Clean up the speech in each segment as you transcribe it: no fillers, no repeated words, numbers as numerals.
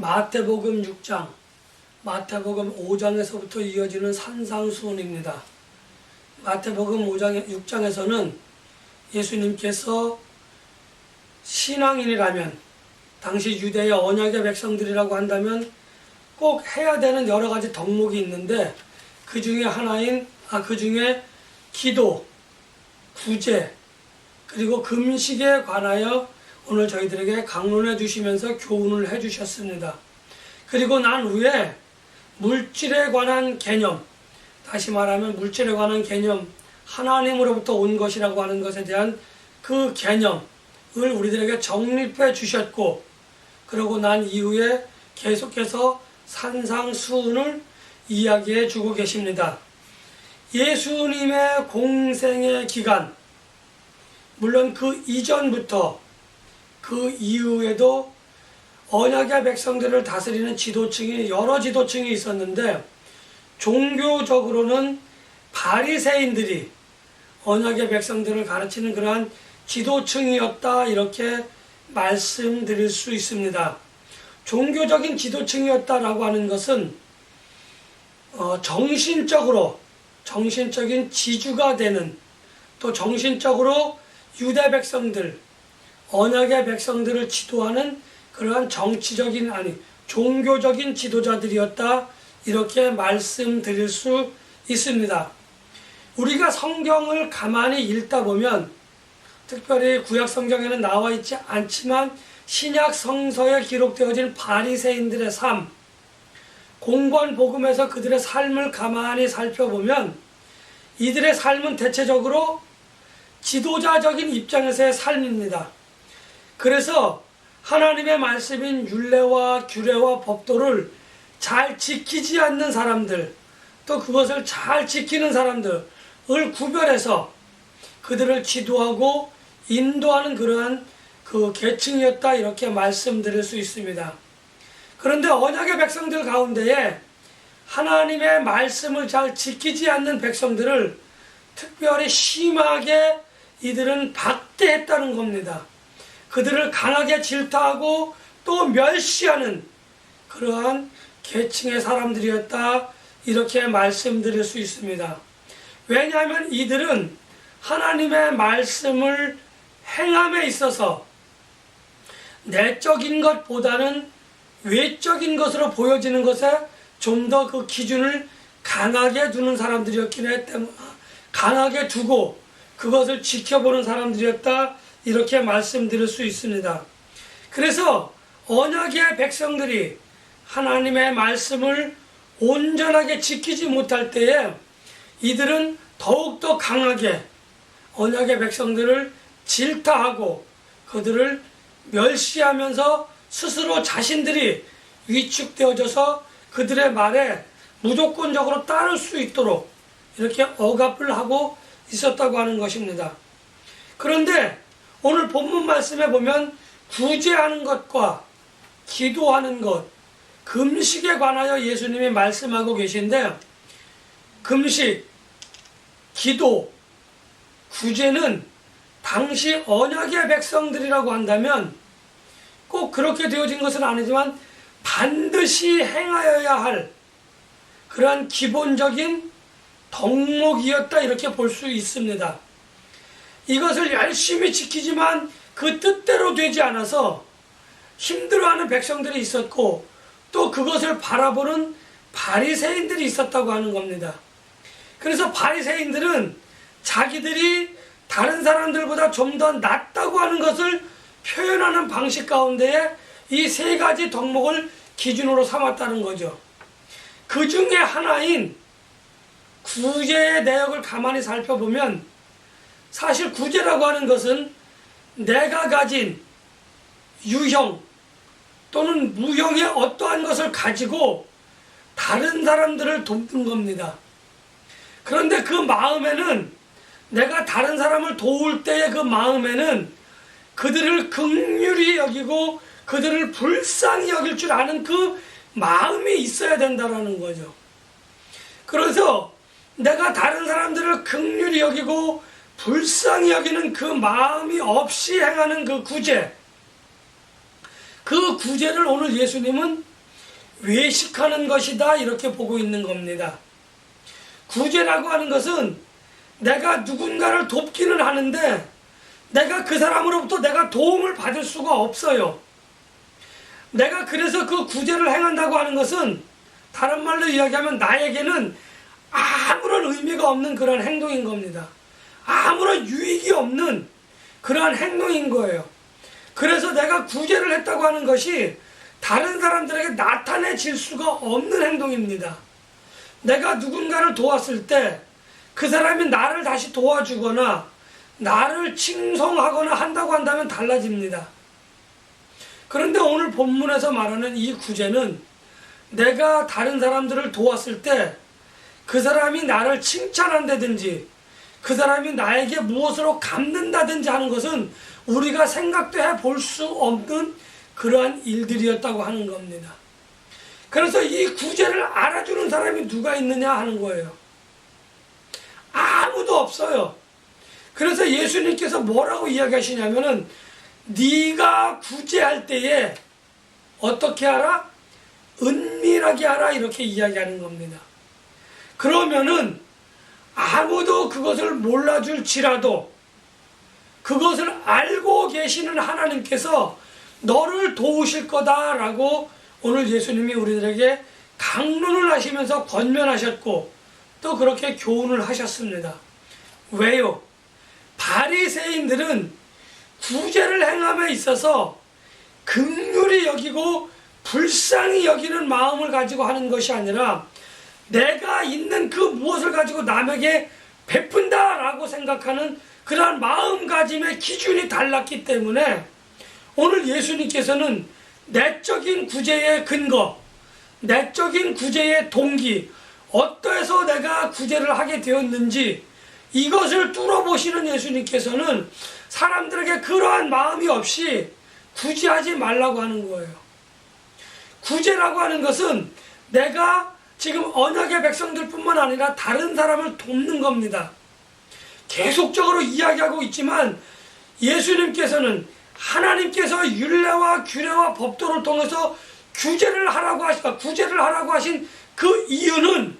마태복음 6장, 마태복음 5장에서부터 이어지는 산상수훈입니다. 마태복음 6장에서는 예수님께서 신앙인이라면, 당시 유대의 언약의 백성들이라고 한다면 꼭 해야 되는 여러 가지 덕목이 있는데, 그 중에 기도, 구제, 그리고 금식에 관하여 오늘 저희들에게 강론해 주시면서 교훈을 해 주셨습니다. 그리고 난 후에 물질에 관한 개념, 다시 말하면 물질에 관한 개념, 하나님으로부터 온 것이라고 하는 것에 대한 그 개념을 우리들에게 정립해 주셨고, 그러고 난 이후에 계속해서 산상수훈을 이야기해 주고 계십니다. 예수님의 공생의 기간, 물론 그 이전부터 그 이후에도 언약의 백성들을 다스리는 지도층이 여러 지도층이 있었는데, 종교적으로는 바리새인들이 언약의 백성들을 가르치는 그러한 지도층이었다, 이렇게 말씀드릴 수 있습니다. 종교적인 지도층이었다라고 하는 것은 정신적인 지주가 되는, 또 정신적으로 유대 백성들, 언약의 백성들을 지도하는 그러한 종교적인 지도자들이었다, 이렇게 말씀드릴 수 있습니다. 우리가 성경을 가만히 읽다 보면, 특별히 구약 성경에는 나와 있지 않지만 신약 성서에 기록되어진 바리새인들의 삶, 공관 복음에서 그들의 삶을 가만히 살펴보면 이들의 삶은 대체적으로 지도자적인 입장에서의 삶입니다. 그래서 하나님의 말씀인 율례와 규례와 법도를 잘 지키지 않는 사람들, 또 그것을 잘 지키는 사람들을 구별해서 그들을 지도하고 인도하는 그러한 그 계층이었다, 이렇게 말씀드릴 수 있습니다. 그런데 언약의 백성들 가운데에 하나님의 말씀을 잘 지키지 않는 백성들을 특별히 심하게 이들은 박대했다는 겁니다. 그들을 강하게 질타하고 또 멸시하는 그러한 계층의 사람들이었다, 이렇게 말씀드릴 수 있습니다. 왜냐하면 이들은 하나님의 말씀을 행함에 있어서 내적인 것보다는 외적인 것으로 보여지는 것에 좀 더 그 기준을 강하게 두는 사람들이었기 때문에, 강하게 두고 그것을 지켜보는 사람들이었다, 이렇게 말씀드릴 수 있습니다. 그래서 언약의 백성들이 하나님의 말씀을 온전하게 지키지 못할 때에 이들은 더욱더 강하게 언약의 백성들을 질타하고 그들을 멸시하면서 스스로 자신들이 위축되어져서 그들의 말에 무조건적으로 따를 수 있도록 이렇게 억압을 하고 있었다고 하는 것입니다. 그런데 오늘 본문 말씀에 보면 구제하는 것과 기도하는 것, 금식에 관하여 예수님이 말씀하고 계신데, 금식, 기도, 구제는 당시 언약의 백성들이라고 한다면 꼭 그렇게 되어진 것은 아니지만 반드시 행하여야 할 그러한 기본적인 덕목이었다, 이렇게 볼 수 있습니다. 이것을 열심히 지키지만 그 뜻대로 되지 않아서 힘들어하는 백성들이 있었고, 또 그것을 바라보는 바리새인들이 있었다고 하는 겁니다. 그래서 바리새인들은 자기들이 다른 사람들보다 좀 더 낫다고 하는 것을 표현하는 방식 가운데에 이 세 가지 덕목을 기준으로 삼았다는 거죠. 그 중에 하나인 구제의 내역을 가만히 살펴보면, 사실 구제라고 하는 것은 내가 가진 유형 또는 무형의 어떠한 것을 가지고 다른 사람들을 돕는 겁니다. 그런데 그 마음에는, 내가 다른 사람을 도울 때의 그 마음에는 그들을 긍휼히 여기고 그들을 불쌍히 여길 줄 아는 그 마음이 있어야 된다는 거죠. 그래서 내가 다른 사람들을 긍휼히 여기고 불쌍히 여기는 그 마음이 없이 행하는 그 구제, 그 구제를 오늘 예수님은 외식하는 것이다 이렇게 보고 있는 겁니다. 구제라고 하는 것은 내가 누군가를 돕기는 하는데 내가 그 사람으로부터 내가 도움을 받을 수가 없어요. 내가 그래서 그 구제를 행한다고 하는 것은 다른 말로 이야기하면 나에게는 아무런 의미가 없는 그런 행동인 겁니다. 아무런 유익이 없는 그러한 행동인 거예요. 그래서 내가 구제를 했다고 하는 것이 다른 사람들에게 나타내질 수가 없는 행동입니다. 내가 누군가를 도왔을 때 그 사람이 나를 다시 도와주거나 나를 칭송하거나 한다고 한다면 달라집니다. 그런데 오늘 본문에서 말하는 이 구제는 내가 다른 사람들을 도왔을 때 그 사람이 나를 칭찬한다든지 그 사람이 나에게 무엇으로 갚는다든지 하는 것은 우리가 생각도 해볼 수 없는 그러한 일들이었다고 하는 겁니다. 그래서 이 구제를 알아주는 사람이 누가 있느냐 하는 거예요. 아무도 없어요. 그래서 예수님께서 뭐라고 이야기하시냐면은 네가 구제할 때에 어떻게 하라? 은밀하게 하라 이렇게 이야기하는 겁니다. 그러면은 아무도 그것을 몰라줄지라도 그것을 알고 계시는 하나님께서 너를 도우실 거다라고 오늘 예수님이 우리들에게 강론을 하시면서 권면하셨고 또 그렇게 교훈을 하셨습니다. 왜요? 바리새인들은 구제를 행함에 있어서 긍휼히 여기고 불쌍히 여기는 마음을 가지고 하는 것이 아니라 내가 있는 그 무엇을 가지고 남에게 베푼다라고 생각하는 그러한 마음가짐의 기준이 달랐기 때문에 오늘 예수님께서는 내적인 구제의 근거, 내적인 구제의 동기, 어떠해서 내가 구제를 하게 되었는지 이것을 뚫어보시는 예수님께서는 사람들에게 그러한 마음이 없이 구제하지 말라고 하는 거예요. 구제라고 하는 것은 내가 지금 언약의 백성들 뿐만 아니라 다른 사람을 돕는 겁니다. 계속적으로 이야기하고 있지만 예수님께서는 하나님께서 율례와 규례와 법도를 통해서 구제를 하라고 하신 그 이유는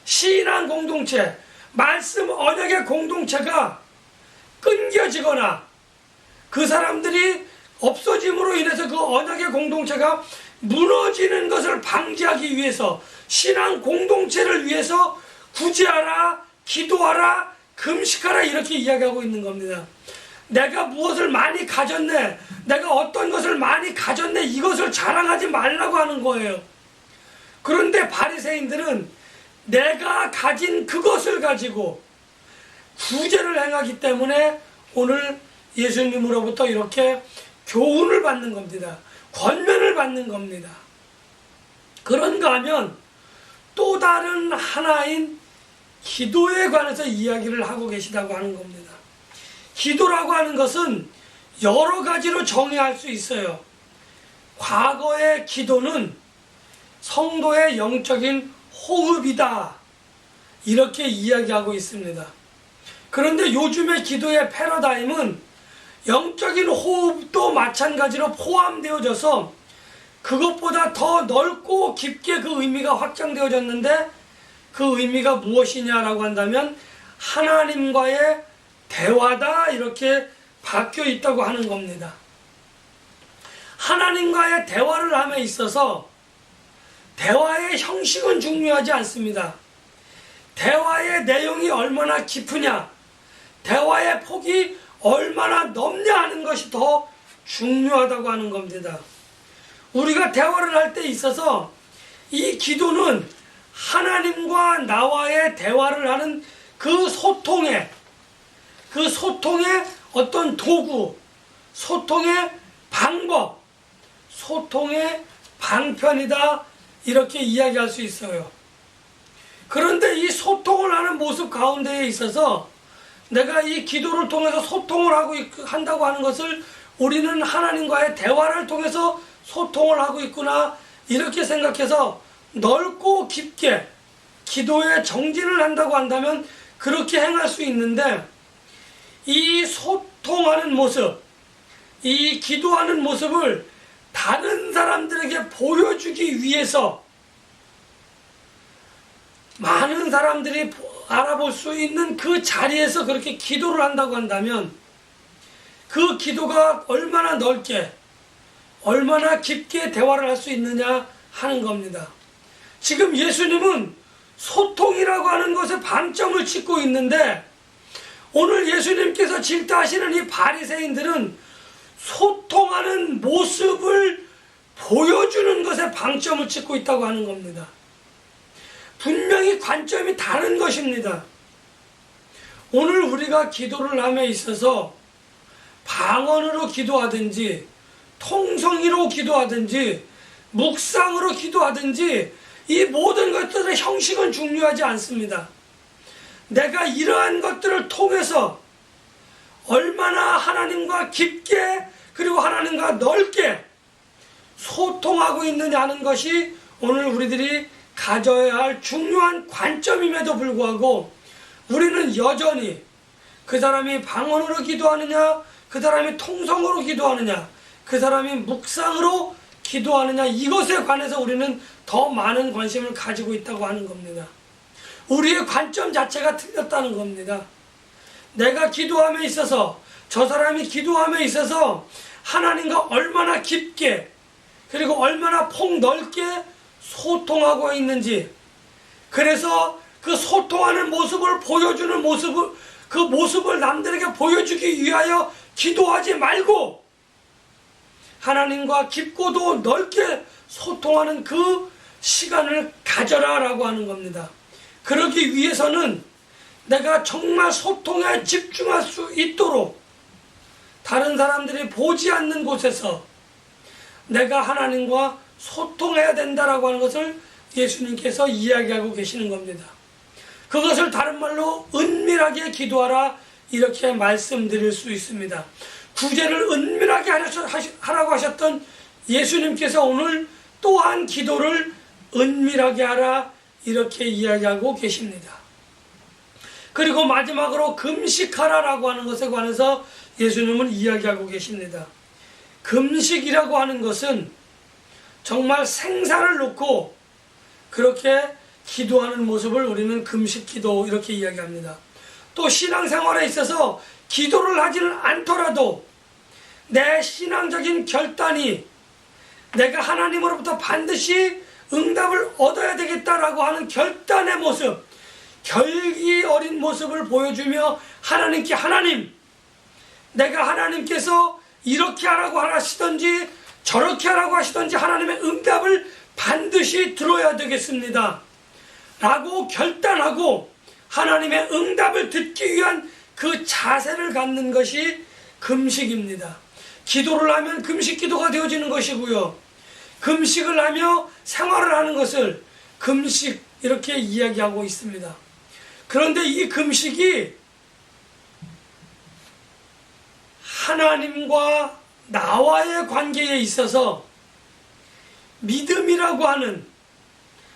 신앙 공동체, 말씀 언약의 공동체가 끊겨지거나 그 사람들이 없어짐으로 인해서 그 언약의 공동체가 무너지는 것을 방지하기 위해서 신앙 공동체를 위해서 구제하라, 기도하라, 금식하라 이렇게 이야기하고 있는 겁니다. 내가 무엇을 많이 가졌네, 내가 어떤 것을 많이 가졌네 이것을 자랑하지 말라고 하는 거예요. 그런데 바리새인들은 내가 가진 그것을 가지고 구제를 행하기 때문에 오늘 예수님으로부터 이렇게 교훈을 받는 겁니다. 권면을 받는 겁니다. 그런가 하면 또 다른 하나인 기도에 관해서 이야기를 하고 계시다고 하는 겁니다. 기도라고 하는 것은 여러 가지로 정의할 수 있어요. 과거의 기도는 성도의 영적인 호흡이다 이렇게 이야기하고 있습니다. 그런데 요즘의 기도의 패러다임은 영적인 호흡도 마찬가지로 포함되어져서 그것보다 더 넓고 깊게 그 의미가 확장되어졌는데 그 의미가 무엇이냐라고 한다면 하나님과의 대화다 이렇게 바뀌어 있다고 하는 겁니다. 하나님과의 대화를 함에 있어서 대화의 형식은 중요하지 않습니다. 대화의 내용이 얼마나 깊으냐, 대화의 폭이 얼마나 넓냐 하는 것이 더 중요하다고 하는 겁니다. 우리가 대화를 할 때 있어서 이 기도는 하나님과 나와의 대화를 하는 그 소통의 어떤 도구, 소통의 방법, 소통의 방편이다 이렇게 이야기할 수 있어요. 그런데 이 소통을 하는 모습 가운데에 있어서 내가 이 기도를 통해서 소통을 한다고 하는 것을 우리는 하나님과의 대화를 통해서 소통을 하고 있구나 이렇게 생각해서 넓고 깊게 기도에 정진을 한다고 한다면 그렇게 행할 수 있는데 이 소통하는 모습, 이 기도하는 모습을 다른 사람들에게 보여주기 위해서 많은 사람들이 알아볼 수 있는 그 자리에서 그렇게 기도를 한다고 한다면 그 기도가 얼마나 넓게 얼마나 깊게 대화를 할 수 있느냐 하는 겁니다. 지금 예수님은 소통이라고 하는 것에 방점을 찍고 있는데 오늘 예수님께서 질타하시는 이 바리새인들은 소통하는 모습을 보여주는 것에 방점을 찍고 있다고 하는 겁니다. 분명히 관점이 다른 것입니다. 오늘 우리가 기도를 함에 있어서 방언으로 기도하든지 통성이로 기도하든지 묵상으로 기도하든지 이 모든 것들의 형식은 중요하지 않습니다. 내가 이러한 것들을 통해서 얼마나 하나님과 깊게 그리고 하나님과 넓게 소통하고 있느냐 하는 것이 오늘 우리들이 가져야 할 중요한 관점임에도 불구하고 우리는 여전히 그 사람이 방언으로 기도하느냐, 그 사람이 통성으로 기도하느냐, 그 사람이 묵상으로 기도하느냐, 이것에 관해서 우리는 더 많은 관심을 가지고 있다고 하는 겁니다. 우리의 관점 자체가 틀렸다는 겁니다. 내가 기도함에 있어서, 저 사람이 기도함에 있어서 하나님과 얼마나 깊게 그리고 얼마나 폭넓게 소통하고 있는지, 그래서 그 소통하는 모습을 보여주는 그 모습을 남들에게 보여주기 위하여 기도하지 말고 하나님과 깊고도 넓게 소통하는 그 시간을 가져라 라고 하는 겁니다. 그러기 위해서는 내가 정말 소통에 집중할 수 있도록 다른 사람들이 보지 않는 곳에서 내가 하나님과 소통해야 된다라고 하는 것을 예수님께서 이야기하고 계시는 겁니다. 그것을 다른 말로 은밀하게 기도하라 이렇게 말씀드릴 수 있습니다. 구제를 은밀하게 하라고 하셨던 예수님께서 오늘 또한 기도를 은밀하게 하라 이렇게 이야기하고 계십니다. 그리고 마지막으로 금식하라라고 하는 것에 관해서 예수님은 이야기하고 계십니다. 금식이라고 하는 것은 정말 생사를 놓고 그렇게 기도하는 모습을 우리는 금식 기도 이렇게 이야기합니다. 또 신앙생활에 있어서 기도를 하지는 않더라도 내 신앙적인 결단이 내가 하나님으로부터 반드시 응답을 얻어야 되겠다라고 하는 결단의 모습, 결기 어린 모습을 보여주며 하나님께 하나님, 내가 하나님께서 이렇게 하라고 하시던지 저렇게 하라고 하시던지 하나님의 응답을 반드시 들어야 되겠습니다 라고 결단하고 하나님의 응답을 듣기 위한 그 자세를 갖는 것이 금식입니다. 기도를 하면 금식 기도가 되어지는 것이고요, 금식을 하며 생활을 하는 것을 금식 이렇게 이야기하고 있습니다. 그런데 이 금식이 하나님과 나와의 관계에 있어서 믿음이라고 하는,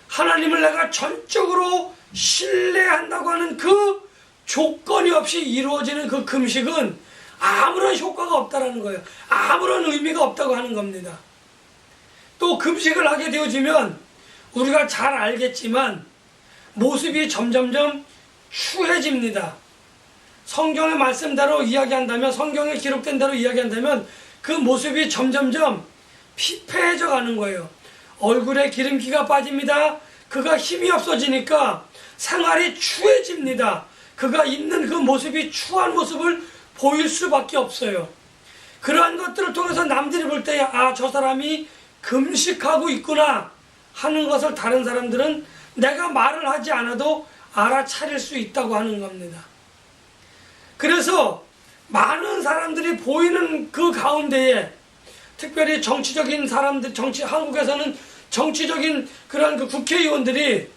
하나님을 내가 전적으로 신뢰한다고 하는 그 조건이 없이 이루어지는 그 금식은 아무런 효과가 없다라는 거예요. 아무런 의미가 없다고 하는 겁니다. 또 금식을 하게 되어지면 우리가 잘 알겠지만 모습이 점점점 추해집니다. 성경의 말씀대로 이야기한다면, 성경에 기록된 대로 이야기한다면 그 모습이 점점점 피폐해져 가는 거예요. 얼굴에 기름기가 빠집니다. 그가 힘이 없어지니까 생활이 추해집니다. 그가 있는 그 모습이 추한 모습을 보일 수밖에 없어요. 그러한 것들을 통해서 남들이 볼 때 아, 저 사람이 금식하고 있구나 하는 것을 다른 사람들은 내가 말을 하지 않아도 알아차릴 수 있다고 하는 겁니다. 그래서 많은 사람들이 보이는 그 가운데에, 특별히 정치적인 사람들, 한국에서는 정치적인 그런 그 국회의원들이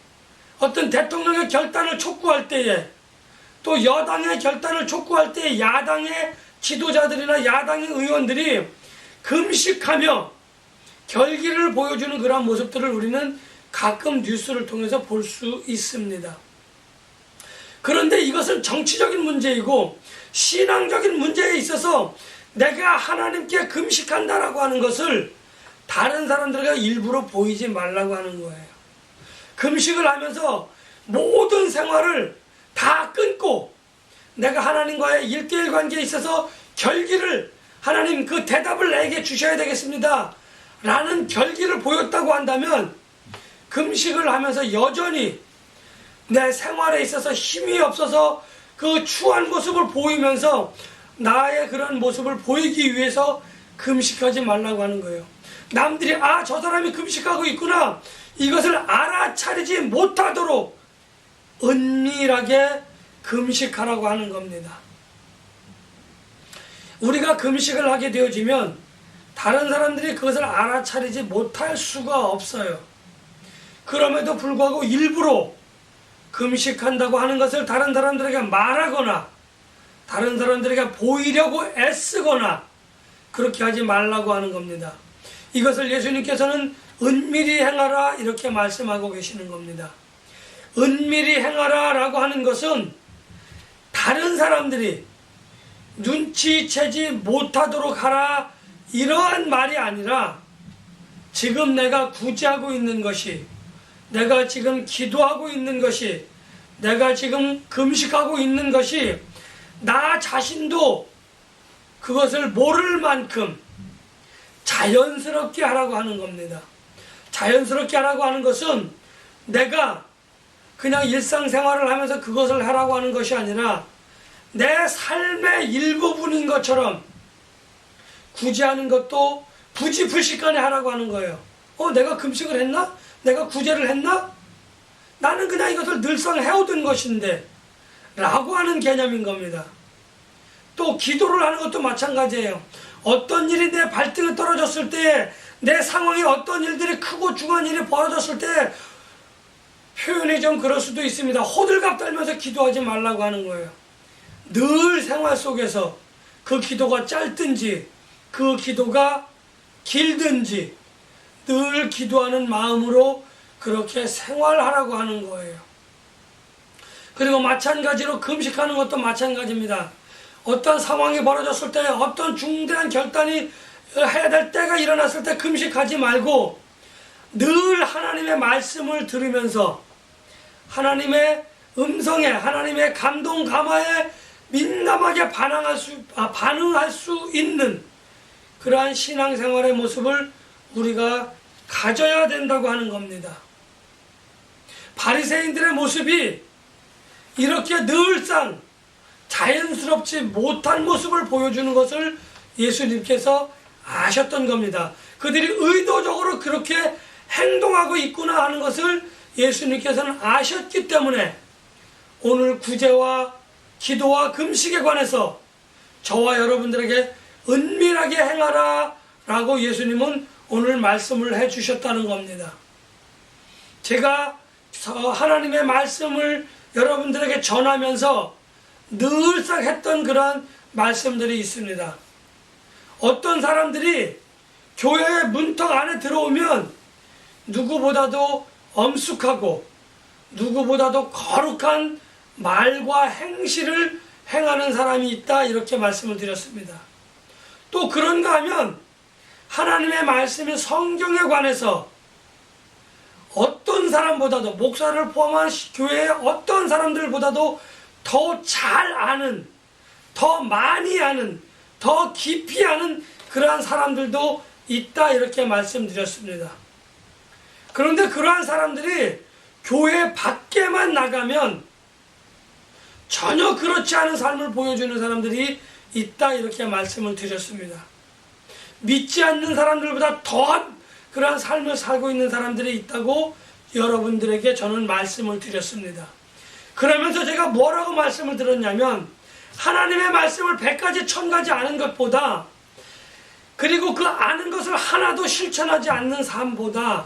어떤 대통령의 결단을 촉구할 때에, 또 여당의 결단을 촉구할 때에 야당의 지도자들이나 야당의 의원들이 금식하며 결기를 보여주는 그런 모습들을 우리는 가끔 뉴스를 통해서 볼 수 있습니다. 그런데 이것은 정치적인 문제이고 신앙적인 문제에 있어서 내가 하나님께 금식한다라고 하는 것을 다른 사람들에게 일부러 보이지 말라고 하는 거예요. 금식을 하면서 모든 생활을 다 끊고 내가 하나님과의 1:1 관계에 있어서 결기를, 하나님 그 대답을 내게 주셔야 되겠습니다 라는 결기를 보였다고 한다면, 금식을 하면서 여전히 내 생활에 있어서 힘이 없어서 그 추한 모습을 보이면서 나의 그런 모습을 보이기 위해서 금식하지 말라고 하는 거예요. 남들이 저 사람이 금식하고 있구나, 이것을 알아차리지 못하도록 은밀하게 금식하라고 하는 겁니다. 우리가 금식을 하게 되어지면 다른 사람들이 그것을 알아차리지 못할 수가 없어요. 그럼에도 불구하고 일부러 금식한다고 하는 것을 다른 사람들에게 말하거나 다른 사람들에게 보이려고 애쓰거나 그렇게 하지 말라고 하는 겁니다. 이것을 예수님께서는 은밀히 행하라 이렇게 말씀하고 계시는 겁니다. 은밀히 행하라 라고 하는 것은 다른 사람들이 눈치채지 못하도록 하라 이러한 말이 아니라, 지금 내가 구제하고 있는 것이, 내가 지금 기도하고 있는 것이, 내가 지금 금식하고 있는 것이 나 자신도 그것을 모를 만큼 자연스럽게 하라고 하는 겁니다. 자연스럽게 하라고 하는 것은 내가 그냥 일상생활을 하면서 그것을 하라고 하는 것이 아니라 내 삶의 일부분인 것처럼 구제하는 것도 부지불식간에 하라고 하는 거예요. 내가 금식을 했나? 내가 구제를 했나? 나는 그냥 이것을 늘상 해오던 것인데 라고 하는 개념인 겁니다. 또 기도를 하는 것도 마찬가지예요. 어떤 일이 내 발등에 떨어졌을 때, 내 상황에 어떤 일들이 크고 중한 일이 벌어졌을 때, 표현이 좀 그럴 수도 있습니다. 호들갑 떨면서 기도하지 말라고 하는 거예요. 늘 생활 속에서 그 기도가 짧든지 그 기도가 길든지 늘 기도하는 마음으로 그렇게 생활하라고 하는 거예요. 그리고 마찬가지로 금식하는 것도 마찬가지입니다. 어떤 상황이 벌어졌을 때, 어떤 중대한 결단이 해야 될 때가 일어났을 때 금식하지 말고 늘 하나님의 말씀을 들으면서 하나님의 음성에, 하나님의 감동 감화에 민감하게 반응할 수 있는 그러한 신앙생활의 모습을 우리가 가져야 된다고 하는 겁니다. 바리새인들의 모습이 이렇게 늘상 자연스럽지 못한 모습을 보여주는 것을 예수님께서 아셨던 겁니다. 그들이 의도적으로 그렇게 행동하고 있구나 하는 것을 예수님께서는 아셨기 때문에 오늘 구제와 기도와 금식에 관해서 저와 여러분들에게 은밀하게 행하라 라고 예수님은 오늘 말씀을 해주셨다는 겁니다. 제가 하나님의 말씀을 여러분들에게 전하면서 늘상 했던 그런 말씀들이 있습니다. 어떤 사람들이 교회의 문턱 안에 들어오면 누구보다도 엄숙하고 누구보다도 거룩한 말과 행실을 행하는 사람이 있다 이렇게 말씀을 드렸습니다. 또 그런가 하면 하나님의 말씀인 성경에 관해서 어떤 사람보다도, 목사를 포함한 교회의 어떤 사람들보다도 더 잘 아는, 더 많이 아는, 더 깊이 아는 그러한 사람들도 있다 이렇게 말씀드렸습니다. 그런데 그러한 사람들이 교회 밖에만 나가면 전혀 그렇지 않은 삶을 보여주는 사람들이 있다 이렇게 말씀을 드렸습니다. 믿지 않는 사람들보다 더한 그러한 삶을 살고 있는 사람들이 있다고 여러분들에게 저는 말씀을 드렸습니다. 그러면서 제가 뭐라고 말씀을 드렸냐면, 하나님의 말씀을 100가지 1000가지 아는 것보다, 그리고 그 아는 것을 하나도 실천하지 않는 삶보다,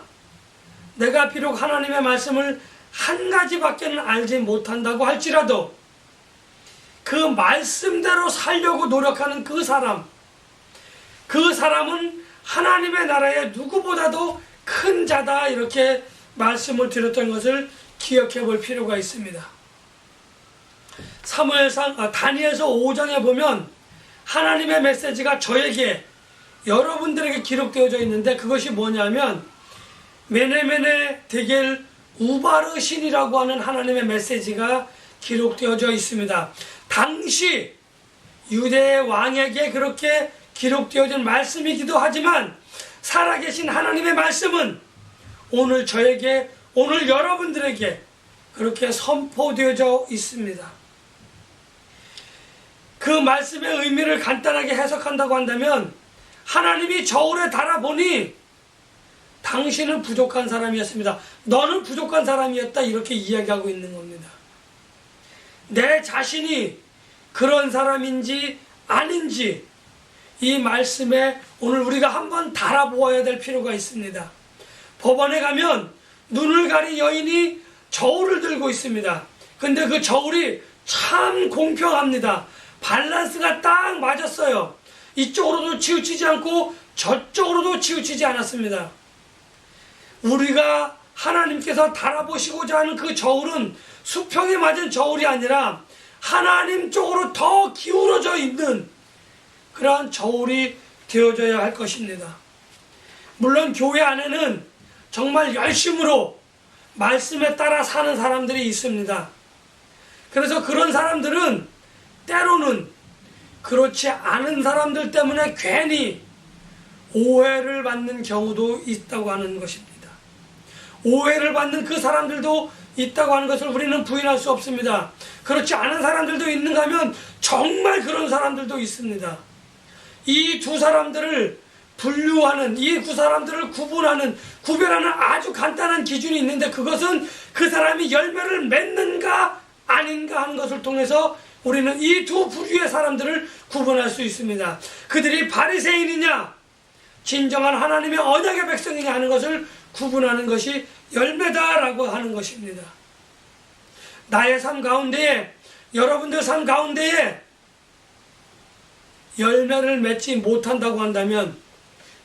내가 비록 하나님의 말씀을 한 가지밖에는 알지 못한다고 할지라도 그 말씀대로 살려고 노력하는 그 사람은 하나님의 나라에 누구보다도 큰 자다 이렇게 말씀을 드렸던 것을 기억해 볼 필요가 있습니다. 다니엘서 5장에 보면 하나님의 메시지가 저에게 여러분들에게 기록되어져 있는데 그것이 뭐냐면 메네메네 데겔 우바르신이라고 하는 하나님의 메시지가 기록되어져 있습니다. 당시 유대 왕에게 그렇게 기록되어진 말씀이기도 하지만 살아계신 하나님의 말씀은 오늘 저에게, 오늘 여러분들에게 그렇게 선포되어져 있습니다. 그 말씀의 의미를 간단하게 해석한다고 한다면 하나님이 저울에 달아보니 당신은 부족한 사람이었습니다. 너는 부족한 사람이었다, 이렇게 이야기하고 있는 겁니다. 내 자신이 그런 사람인지 아닌지 이 말씀에 오늘 우리가 한번 달아보아야 될 필요가 있습니다. 법원에 가면 눈을 가린 여인이 저울을 들고 있습니다. 근데 그 저울이 참 공평합니다. 밸런스가 딱 맞았어요. 이쪽으로도 치우치지 않고 저쪽으로도 치우치지 않았습니다. 우리가 하나님께서 달아보시고자 하는 그 저울은 수평에 맞은 저울이 아니라 하나님 쪽으로 더 기울어져 있는 그러한 저울이 되어져야 할 것입니다. 물론 교회 안에는 정말 열심으로 말씀에 따라 사는 사람들이 있습니다. 그래서 그런 사람들은 때로는 그렇지 않은 사람들 때문에 괜히 오해를 받는 경우도 있다고 하는 것입니다. 오해를 받는 그 사람들도 있다고 하는 것을 우리는 부인할 수 없습니다. 그렇지 않은 사람들도 있는가 하면 정말 그런 사람들도 있습니다. 이 두 사람들을 분류하는, 이 두 사람들을 구별하는 아주 간단한 기준이 있는데 그것은 그 사람이 열매를 맺는가 아닌가 하는 것을 통해서 우리는 이 두 부류의 사람들을 구분할 수 있습니다. 그들이 바리새인이냐 진정한 하나님의 언약의 백성이냐 하는 것을 구분하는 것이 열매다라고 하는 것입니다. 나의 삶 가운데에, 여러분들 삶 가운데에 열매를 맺지 못한다고 한다면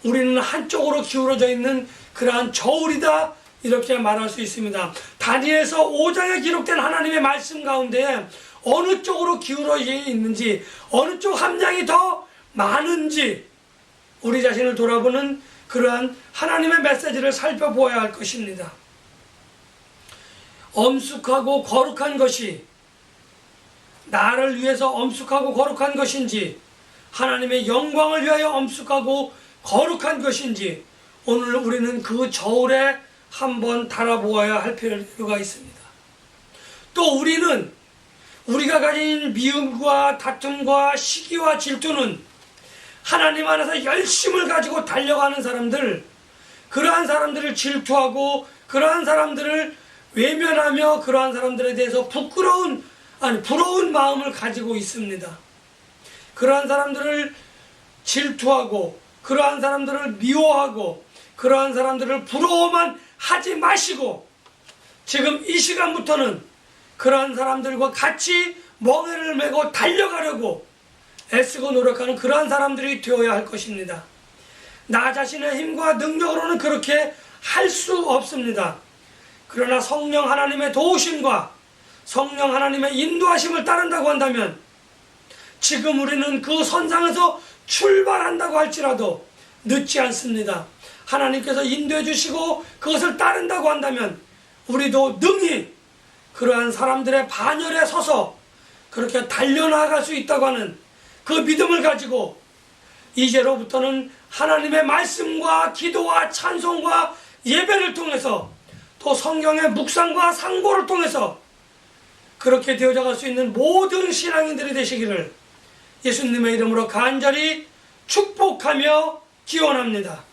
우리는 한쪽으로 기울어져 있는 그러한 저울이다, 이렇게 말할 수 있습니다. 다니엘서 5장에 기록된 하나님의 말씀 가운데 어느 쪽으로 기울어져 있는지, 어느 쪽 함량이 더 많은지 우리 자신을 돌아보는 그러한 하나님의 메시지를 살펴보아야 할 것입니다. 엄숙하고 거룩한 것이 나를 위해서 엄숙하고 거룩한 것인지, 하나님의 영광을 위하여 엄숙하고 거룩한 것인지 오늘 우리는 그 저울에 한번 달아보아야 할 필요가 있습니다. 또 우리는 우리가 가진 미움과 다툼과 시기와 질투는 하나님 안에서 열심을 가지고 달려가는 사람들, 그러한 사람들을 질투하고 그러한 사람들을 외면하며 그러한 사람들에 대해서 부러운 마음을 가지고 있습니다. 그러한 사람들을 질투하고 그러한 사람들을 미워하고 그러한 사람들을 부러워만 하지 마시고 지금 이 시간부터는 그러한 사람들과 같이 멍에를 메고 달려가려고 애쓰고 노력하는 그러한 사람들이 되어야 할 것입니다. 나 자신의 힘과 능력으로는 그렇게 할 수 없습니다. 그러나 성령 하나님의 도우심과 성령 하나님의 인도하심을 따른다고 한다면 지금 우리는 그 선상에서 출발한다고 할지라도 늦지 않습니다. 하나님께서 인도해 주시고 그것을 따른다고 한다면 우리도 능히 그러한 사람들의 반열에 서서 그렇게 달려나갈 수 있다고 하는 그 믿음을 가지고 이제로부터는 하나님의 말씀과 기도와 찬송과 예배를 통해서 또 성경의 묵상과 상고를 통해서 그렇게 되어져 갈 수 있는 모든 신앙인들이 되시기를 예수님의 이름으로 간절히 축복하며 기원합니다.